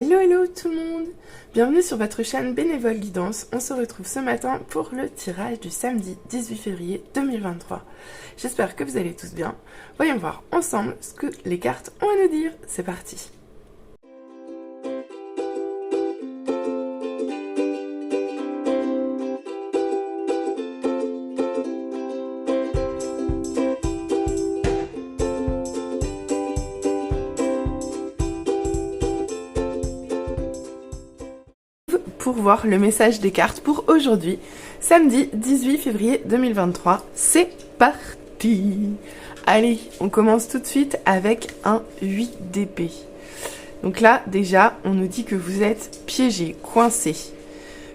Hello hello tout le monde. Bienvenue sur votre chaîne Bénévole Guidance. On se retrouve ce matin pour le tirage du samedi 18 février 2023. J'espère que vous allez tous bien. Voyons voir ensemble ce que les cartes ont à nous dire. C'est parti. Pour voir le message des cartes pour aujourd'hui, samedi 18 février 2023. C'est parti! Allez, on commence tout de suite avec un 8 d'épée. Donc là, déjà, on nous dit que vous êtes piégé, coincé.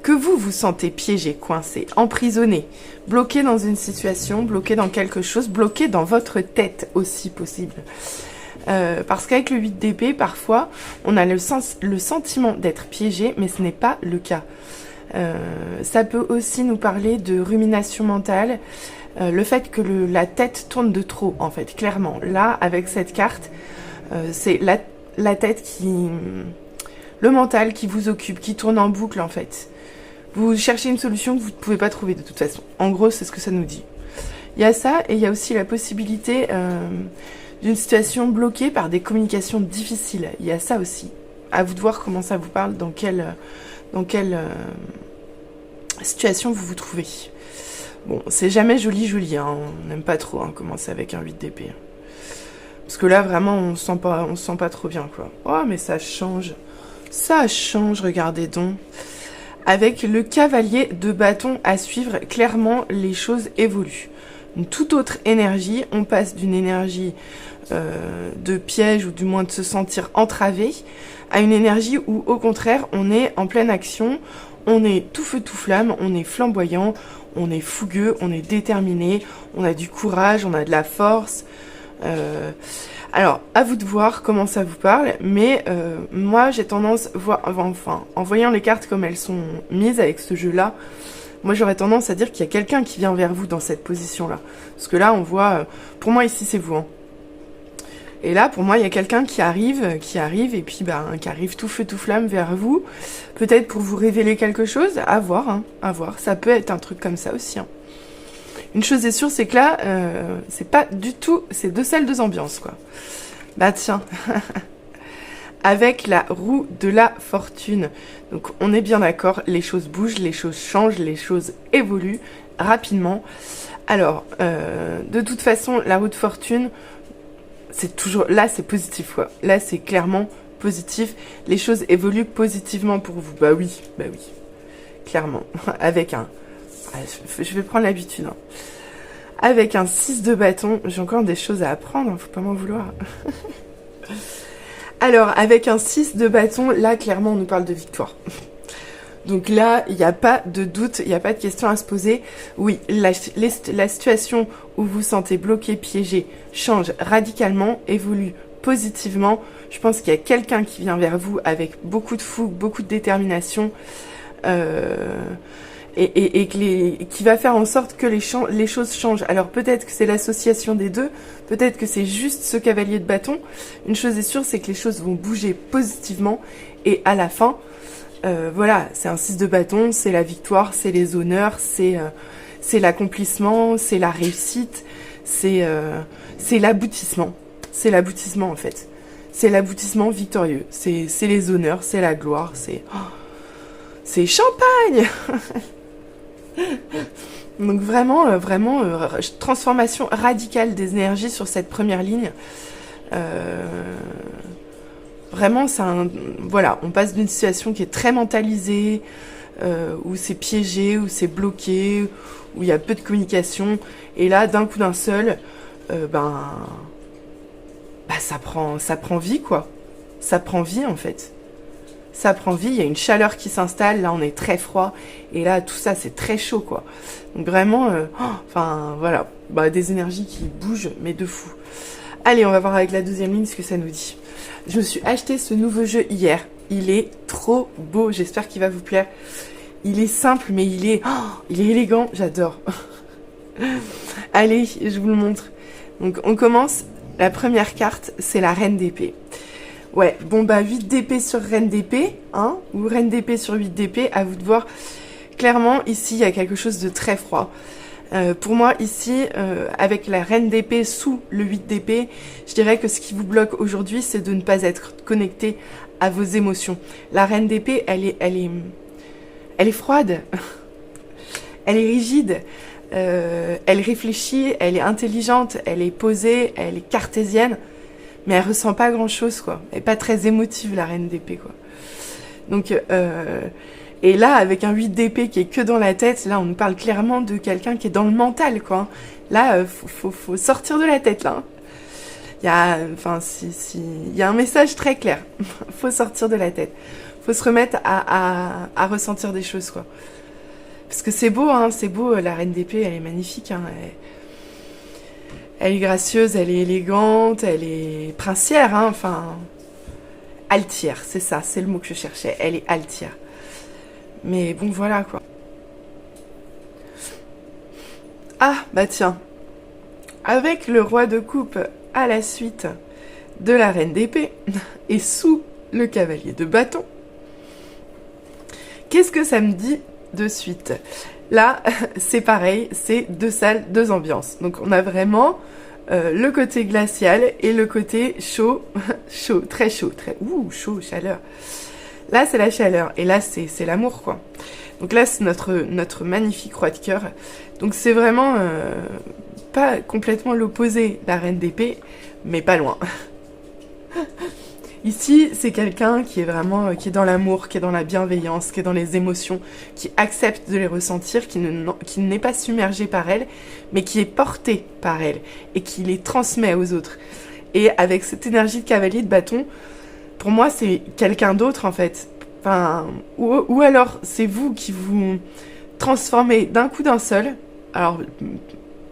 Que vous vous sentez piégé, coincé, emprisonné, bloqué dans une situation, bloqué dans quelque chose, bloqué dans votre tête aussi possible. Parce qu'avec le 8 d'épée, parfois, on a le sentiment d'être piégé, mais ce n'est pas le cas. Ça peut aussi nous parler de rumination mentale, le fait que la tête tourne de trop, en fait, clairement. Là, avec cette carte, c'est la tête le mental qui vous occupe, qui tourne en boucle, en fait. Vous cherchez une solution que vous ne pouvez pas trouver de toute façon. En gros, c'est ce que ça nous dit. Il y a ça, et il y a aussi la possibilité d'une situation bloquée par des communications difficiles. Il y a ça aussi. À vous de voir comment ça vous parle, dans quelle situation vous vous trouvez. Bon, c'est jamais joli, hein. On n'aime pas trop commencer avec un 8 d'épée. Parce que là, vraiment, on se sent pas trop bien, quoi. Oh, mais ça change. Ça change, regardez donc. Avec le cavalier de bâton à suivre, clairement, les choses évoluent. Une toute autre énergie, on passe d'une énergie de piège ou du moins de se sentir entravé à une énergie où au contraire on est en pleine action, on est tout feu tout flamme, on est flamboyant, on est fougueux, on est déterminé, on a du courage, on a de la force. Alors à vous de voir comment ça vous parle, mais moi j'ai tendance, en voyant les cartes comme elles sont mises avec ce jeu-là, moi j'aurais tendance à dire qu'il y a quelqu'un qui vient vers vous dans cette position-là. Parce que là on voit, pour moi ici c'est vous. Et là pour moi il y a quelqu'un qui arrive et puis qui arrive tout feu tout flamme vers vous. Peut-être pour vous révéler quelque chose, à voir, ça peut être un truc comme ça aussi. Une chose est sûre, c'est que là, c'est pas du tout, c'est deux salles, deux ambiances quoi. Bah tiens avec la roue de la fortune. Donc on est bien d'accord, les choses bougent, les choses changent, les choses évoluent rapidement. Alors, de toute façon, la roue de fortune, c'est toujours... Là, c'est positif, quoi. Là, c'est clairement positif. Les choses évoluent positivement pour vous. Bah oui, clairement. Avec un... Je vais prendre l'habitude. Avec un 6 de bâton, j'ai encore des choses à apprendre, faut pas m'en vouloir. Alors, avec un 6 de bâton, là, clairement, on nous parle de victoire. Donc là, il n'y a pas de doute, il n'y a pas de question à se poser. Oui, la situation où vous vous sentez bloqué, piégé, change radicalement, évolue positivement. Je pense qu'il y a quelqu'un qui vient vers vous avec beaucoup de fougue, beaucoup de détermination. Et qui va faire en sorte que les choses changent. Alors peut-être que c'est l'association des deux, peut-être que c'est juste ce cavalier de bâton. Une chose est sûre, c'est que les choses vont bouger positivement et à la fin, voilà, c'est un 6 de bâton, c'est la victoire, c'est les honneurs, c'est l'accomplissement, c'est la réussite, c'est l'aboutissement. C'est l'aboutissement en fait. C'est l'aboutissement victorieux. C'est les honneurs, c'est la gloire, c'est champagne. Donc vraiment, transformation radicale des énergies sur cette première ligne. Vraiment, voilà, on passe d'une situation qui est très mentalisée, où c'est piégé, où c'est bloqué, où il y a peu de communication. Et là, d'un coup d'un seul, ça prend vie, quoi. Ça prend vie, en fait. Ça prend vie, il y a une chaleur qui s'installe, là on est très froid, et là tout ça c'est très chaud quoi. Donc vraiment, voilà, des énergies qui bougent, mais de fou. Allez, on va voir avec la deuxième ligne ce que ça nous dit. Je me suis acheté ce nouveau jeu hier, il est trop beau, j'espère qu'il va vous plaire. Il est simple, mais il est élégant, j'adore. Allez, je vous le montre. Donc on commence, la première carte, c'est la reine d'épée. Ouais, bon bah 8 d'épée sur reine d'épée, hein, ou reine d'épée sur 8 d'épée, à vous de voir. Clairement, ici, il y a quelque chose de très froid. Pour moi, ici, avec la reine d'épée sous le 8 d'épée, je dirais que ce qui vous bloque aujourd'hui, c'est de ne pas être connecté à vos émotions. La reine d'épée, elle est froide, elle est rigide, elle réfléchit, elle est intelligente, elle est posée, elle est cartésienne, mais elle ressent pas grand-chose, quoi. Elle est pas très émotive, la reine d'épée, quoi. Donc, et là, avec un 8 d'épée qui est que dans la tête, là, on nous parle clairement de quelqu'un qui est dans le mental, quoi. Là, faut sortir de la tête, là. Il y a, enfin, il y a un message très clair. Faut sortir de la tête. Faut se remettre à ressentir des choses, quoi. Parce que c'est beau, la reine d'épée, elle est magnifique, hein. Elle est gracieuse, elle est élégante, elle est princière, hein, enfin... Altière, c'est ça, c'est le mot que je cherchais. Elle est altière. Mais bon, voilà, quoi. Ah, bah tiens. Avec le roi de coupe à la suite de la reine d'épée et sous le cavalier de bâton, qu'est-ce que ça me dit de suite? Là, c'est pareil, c'est 2 salles, 2 ambiances. Donc on a vraiment le côté glacial et le côté chaud, chaud, très chaud, chaud, chaleur. Là, c'est la chaleur et là, c'est l'amour, quoi. Donc là, c'est notre magnifique roi de cœur. Donc c'est vraiment pas complètement l'opposé, la reine d'épée, mais pas loin. Ici, c'est quelqu'un qui est vraiment, qui est dans l'amour, qui est dans la bienveillance, qui est dans les émotions, qui accepte de les ressentir, qui n'est pas submergé par elles, mais qui est porté par elles et qui les transmet aux autres. Et avec cette énergie de cavalier de bâton, pour moi, c'est quelqu'un d'autre, en fait. Enfin, ou alors, c'est vous qui vous transformez d'un coup d'un seul. Alors,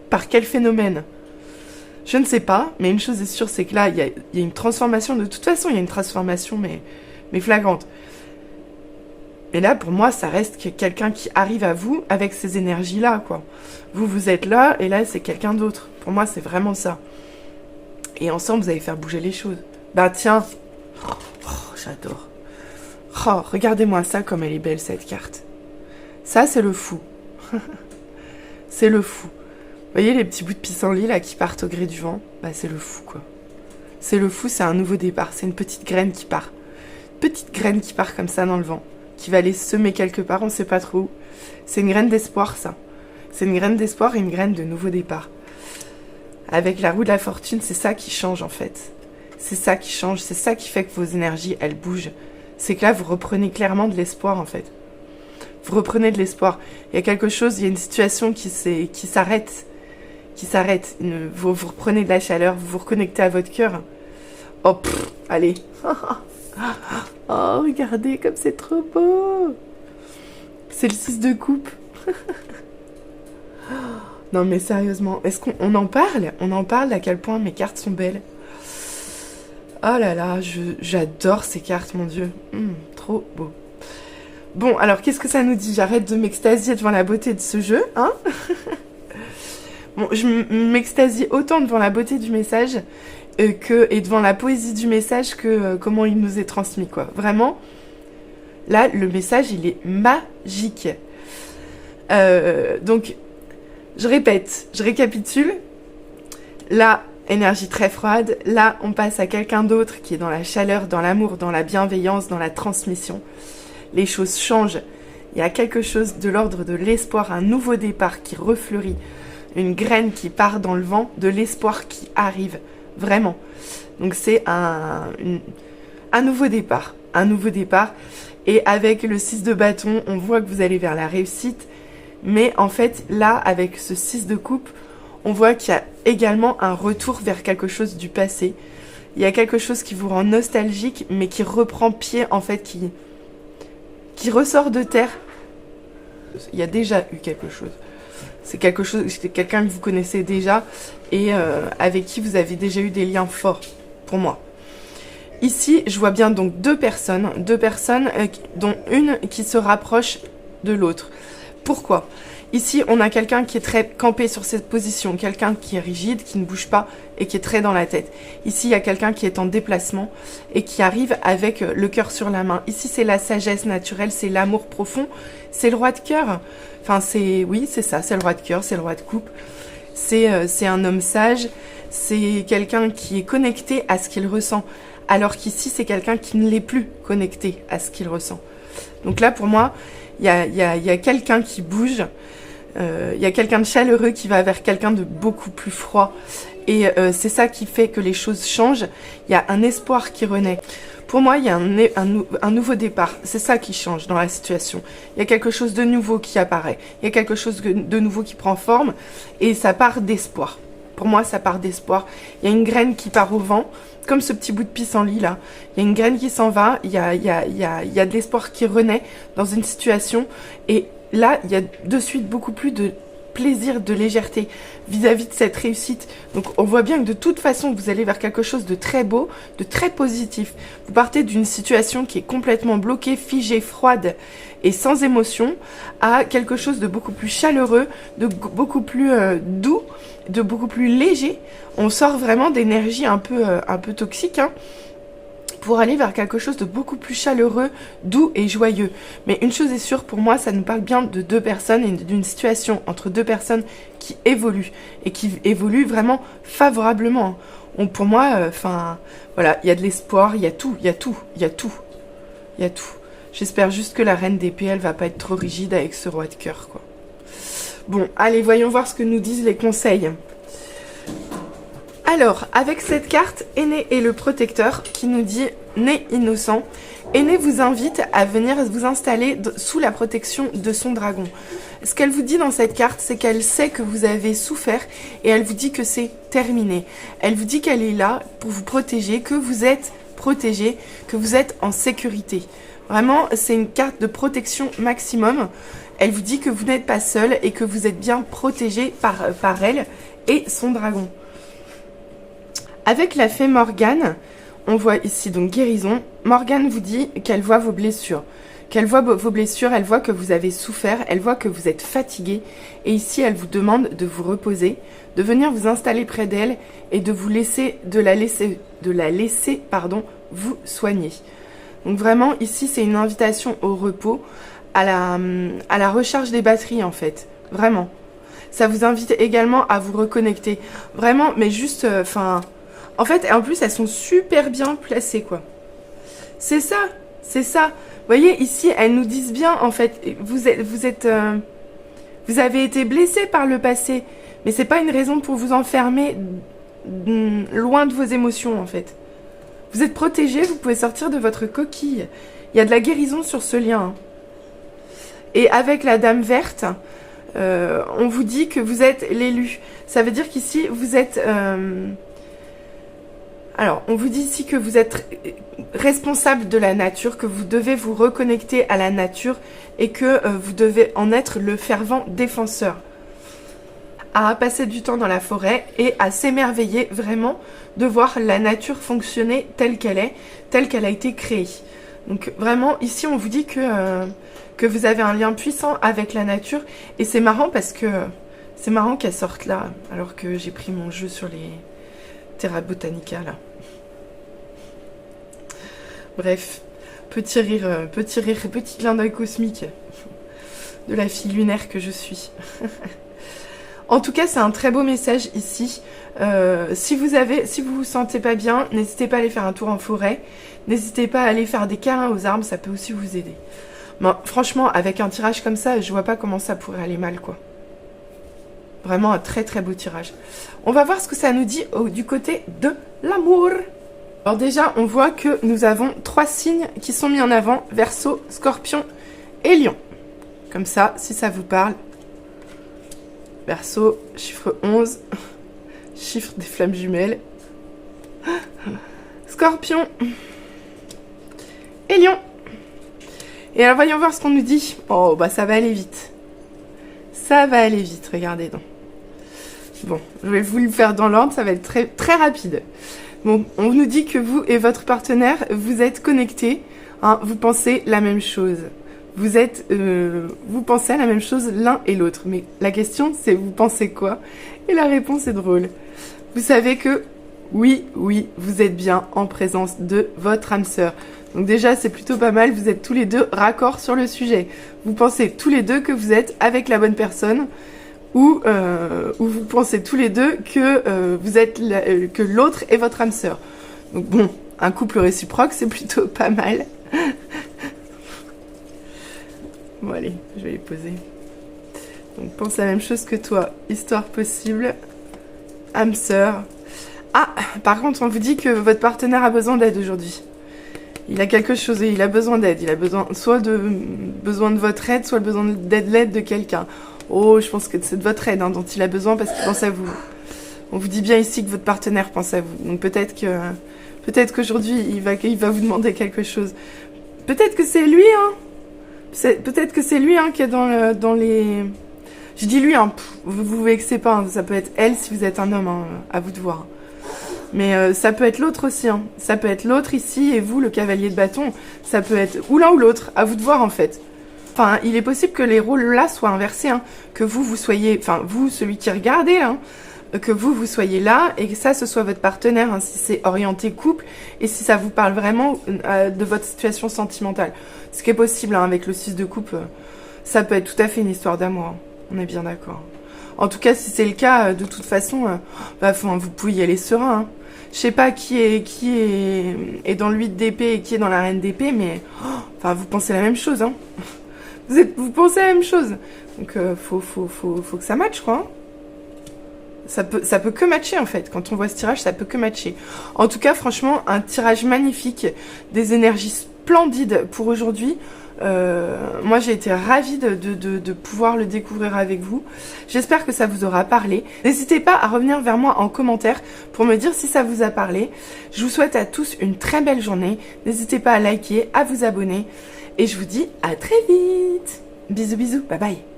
par quel phénomène ? Je ne sais pas, mais une chose est sûre, c'est que là, il y a une transformation. De toute façon, il y a une transformation, mais flagrante. Et là, pour moi, ça reste quelqu'un qui arrive à vous avec ces énergies-là, quoi. Vous êtes là, et là, c'est quelqu'un d'autre. Pour moi, c'est vraiment ça. Et ensemble, vous allez faire bouger les choses. Bah tiens. Oh, j'adore. Oh, regardez-moi ça, comme elle est belle, cette carte. Ça, c'est le fou. C'est le fou. Vous voyez les petits bouts de pissenlit là qui partent au gré du vent? Bah c'est le fou, quoi. C'est le fou, c'est un nouveau départ. C'est une petite graine qui part. Petite graine qui part comme ça dans le vent. Qui va aller semer quelque part, on sait pas trop où. C'est une graine d'espoir, ça. C'est une graine d'espoir et une graine de nouveau départ. Avec la roue de la fortune, c'est ça qui change en fait. C'est ça qui change, c'est ça qui fait que vos énergies, elles bougent. C'est que là, vous reprenez clairement de l'espoir en fait. Vous reprenez de l'espoir. Il y a quelque chose, il y a une situation qui s'arrête. Vous reprenez de la chaleur, vous vous reconnectez à votre cœur. Oh, allez. Oh, regardez comme c'est trop beau. C'est le 6 de coupe. Non mais sérieusement, est-ce qu'on en parle? On en parle à quel point mes cartes sont belles. Oh là là, j'adore ces cartes, mon Dieu. Trop beau. Bon, alors qu'est-ce que ça nous dit? J'arrête de m'extasier devant la beauté de ce jeu, hein? Bon, je m'extasie autant devant la beauté du message et devant la poésie du message que comment il nous est transmis, quoi. Vraiment, là, le message, il est magique. Donc, je répète, je récapitule. Là, énergie très froide. Là, on passe à quelqu'un d'autre qui est dans la chaleur, dans l'amour, dans la bienveillance, dans la transmission. Les choses changent. Il y a quelque chose de l'ordre de l'espoir, un nouveau départ qui refleurit. Une graine qui part dans le vent, de l'espoir qui arrive, vraiment. Donc c'est un nouveau départ, et avec le 6 de bâton, on voit que vous allez vers la réussite, mais en fait, là, avec ce 6 de coupe, on voit qu'il y a également un retour vers quelque chose du passé. Il y a quelque chose qui vous rend nostalgique, mais qui reprend pied, en fait, qui ressort de terre. Il y a déjà eu quelque chose. C'est quelqu'un que vous connaissez déjà et avec qui vous avez déjà eu des liens forts, pour moi. Ici, je vois bien donc deux personnes dont une qui se rapproche de l'autre. Pourquoi? Ici, on a quelqu'un qui est très campé sur cette position, quelqu'un qui est rigide, qui ne bouge pas et qui est très dans la tête. Ici, il y a quelqu'un qui est en déplacement et qui arrive avec le cœur sur la main. Ici, c'est la sagesse naturelle, c'est l'amour profond, c'est le roi de cœur. Enfin, oui, c'est ça, c'est le roi de cœur, c'est le roi de coupe. C'est un homme sage, c'est quelqu'un qui est connecté à ce qu'il ressent. Alors qu'ici, c'est quelqu'un qui ne l'est plus connecté à ce qu'il ressent. Donc là, pour moi, il y a quelqu'un qui bouge, il y a quelqu'un de chaleureux qui va vers quelqu'un de beaucoup plus froid. Et c'est ça qui fait que les choses changent. Il y a un espoir qui renaît. Pour moi, il y a un nouveau départ. C'est ça qui change dans la situation. Il y a quelque chose de nouveau qui apparaît. Il y a quelque chose de nouveau qui prend forme. Et ça part d'espoir. Pour moi, ça part d'espoir. Il y a une graine qui part au vent, comme ce petit bout de pissenlit là. Il y a une graine qui s'en va. Il y a de l'espoir qui renaît dans une situation. Et là, il y a de suite beaucoup plus de plaisir, de légèreté vis-à-vis de cette réussite. Donc on voit bien que de toute façon vous allez vers quelque chose de très beau, de très positif. Vous partez d'une situation qui est complètement bloquée, figée, froide et sans émotion à quelque chose de beaucoup plus chaleureux, de beaucoup plus doux, de beaucoup plus léger. On sort vraiment d'énergie un peu toxique, hein, pour aller vers quelque chose de beaucoup plus chaleureux, doux et joyeux. Mais une chose est sûre, pour moi, ça nous parle bien de deux personnes et d'une situation entre deux personnes qui évoluent et qui évoluent vraiment favorablement. Pour moi, voilà, il y a de l'espoir, il y a tout. J'espère juste que la reine d'épée, elle va pas être trop rigide avec ce roi de cœur, quoi. Bon, allez, voyons voir ce que nous disent les conseils. Alors, avec cette carte, Aîné est le protecteur qui nous dit « Né innocent ». Aîné vous invite à venir vous installer sous la protection de son dragon. Ce qu'elle vous dit dans cette carte, c'est qu'elle sait que vous avez souffert et elle vous dit que c'est terminé. Elle vous dit qu'elle est là pour vous protéger, que vous êtes protégé, que vous êtes en sécurité. Vraiment, c'est une carte de protection maximum. Elle vous dit que vous n'êtes pas seul et que vous êtes bien protégé par elle et son dragon. Avec la fée Morgane, on voit ici donc guérison. Morgane vous dit qu'elle voit vos blessures. Elle voit que vous avez souffert, elle voit que vous êtes fatigué. Et ici, elle vous demande de vous reposer, de venir vous installer près d'elle et de la laisser, vous soigner. Donc vraiment, ici, c'est une invitation au repos, à la recharge des batteries, en fait. Vraiment. Ça vous invite également à vous reconnecter. Vraiment, mais juste, en fait, en plus, elles sont super bien placées, quoi. C'est ça. Vous voyez, ici, elles nous disent bien, en fait, vous avez été blessé par le passé, mais c'est pas une raison pour vous enfermer loin de vos émotions, en fait. Vous êtes protégé, vous pouvez sortir de votre coquille. Il y a de la guérison sur ce lien, hein. Et avec la dame verte, on vous dit que vous êtes l'élu. Ça veut dire qu'ici, vous êtes... Alors, on vous dit ici que vous êtes responsable de la nature, que vous devez vous reconnecter à la nature et que vous devez en être le fervent défenseur. À passer du temps dans la forêt et à s'émerveiller vraiment de voir la nature fonctionner telle qu'elle est, telle qu'elle a été créée. Donc vraiment, ici, on vous dit que vous avez un lien puissant avec la nature. Et c'est marrant parce que c'est marrant qu'elle sorte là, alors que j'ai pris mon jeu sur les Terra Botanica là. Bref, petit rire, petit clin d'œil cosmique de la fille lunaire que je suis. En tout cas, c'est un très beau message ici. Si vous vous sentez pas bien, n'hésitez pas à aller faire un tour en forêt. N'hésitez pas à aller faire des câlins aux arbres, ça peut aussi vous aider. Bon, franchement, avec un tirage comme ça, je vois pas comment ça pourrait aller mal, quoi. Vraiment un très très beau tirage. On va voir ce que ça nous dit du côté de l'amour. Alors déjà, on voit que nous avons 3 signes qui sont mis en avant. Verseau, Scorpion et Lion. Comme ça, si ça vous parle. Verseau, chiffre 11. Chiffre des flammes jumelles. Scorpion et Lion. Et alors, voyons voir ce qu'on nous dit. Oh, bah ça va aller vite. Ça va aller vite, regardez donc. Bon, je vais vous le faire dans l'ordre, ça va être très, très rapide. Bon, on nous dit que vous et votre partenaire, vous êtes connectés, hein, vous pensez la même chose. vous pensez à la même chose l'un et l'autre. Mais la question, c'est vous pensez quoi? Et la réponse est drôle. Vous savez que oui, vous êtes bien en présence de votre âme sœur. Donc déjà, c'est plutôt pas mal, vous êtes tous les deux raccords sur le sujet. Vous pensez tous les deux que vous êtes avec la bonne personne, ou vous pensez tous les deux que que l'autre est votre âme sœur. Donc bon, un couple réciproque, c'est plutôt pas mal. Bon allez, je vais les poser. Donc pense à la même chose que toi, histoire possible, âme sœur. Ah, par contre, on vous dit que votre partenaire a besoin d'aide aujourd'hui. Il a quelque chose et il a besoin d'aide. Il a besoin besoin de votre aide, soit besoin l'aide de quelqu'un. Oh, je pense que c'est de votre aide dont il a besoin parce qu'il pense à vous. On vous dit bien ici que votre partenaire pense à vous. Donc peut-être qu'aujourd'hui il va vous demander quelque chose. Peut-être que c'est lui, hein. Peut-être que c'est lui, hein, qui est dans les. Je dis lui, hein. Vous vexez pas. Hein, ça peut être elle si vous êtes un homme. Hein, à vous de voir. Mais ça peut être l'autre aussi. Hein. Ça peut être l'autre ici et vous, le cavalier de bâton. Ça peut être ou l'un ou l'autre. À vous de voir en fait. Enfin, il est possible que les rôles là soient inversés. Hein. Que vous soyez, enfin vous, celui qui regardez là. Que vous soyez là et que ça, ce soit votre partenaire, hein, si c'est orienté couple et si ça vous parle vraiment de votre situation sentimentale. Ce qui est possible hein, avec le 6 de coupe, ça peut être tout à fait une histoire d'amour. Hein. On est bien d'accord. En tout cas, si c'est le cas, de toute façon, vous pouvez y aller serein. Hein. Je sais pas qui est dans le 8 d'épée et qui est dans la reine d'épée, mais vous pensez la même chose. Hein. Vous pensez la même chose. Donc, faut que ça matche, quoi. Hein. Ça peut que matcher en fait. Quand on voit ce tirage, ça peut que matcher. En tout cas, franchement, un tirage magnifique, des énergies splendides pour aujourd'hui. Moi, j'ai été ravie de pouvoir le découvrir avec vous. J'espère que ça vous aura parlé. N'hésitez pas à revenir vers moi en commentaire pour me dire si ça vous a parlé. Je vous souhaite à tous une très belle journée. N'hésitez pas à liker, à vous abonner. Et je vous dis à très vite. Bisous, bisous. Bye bye.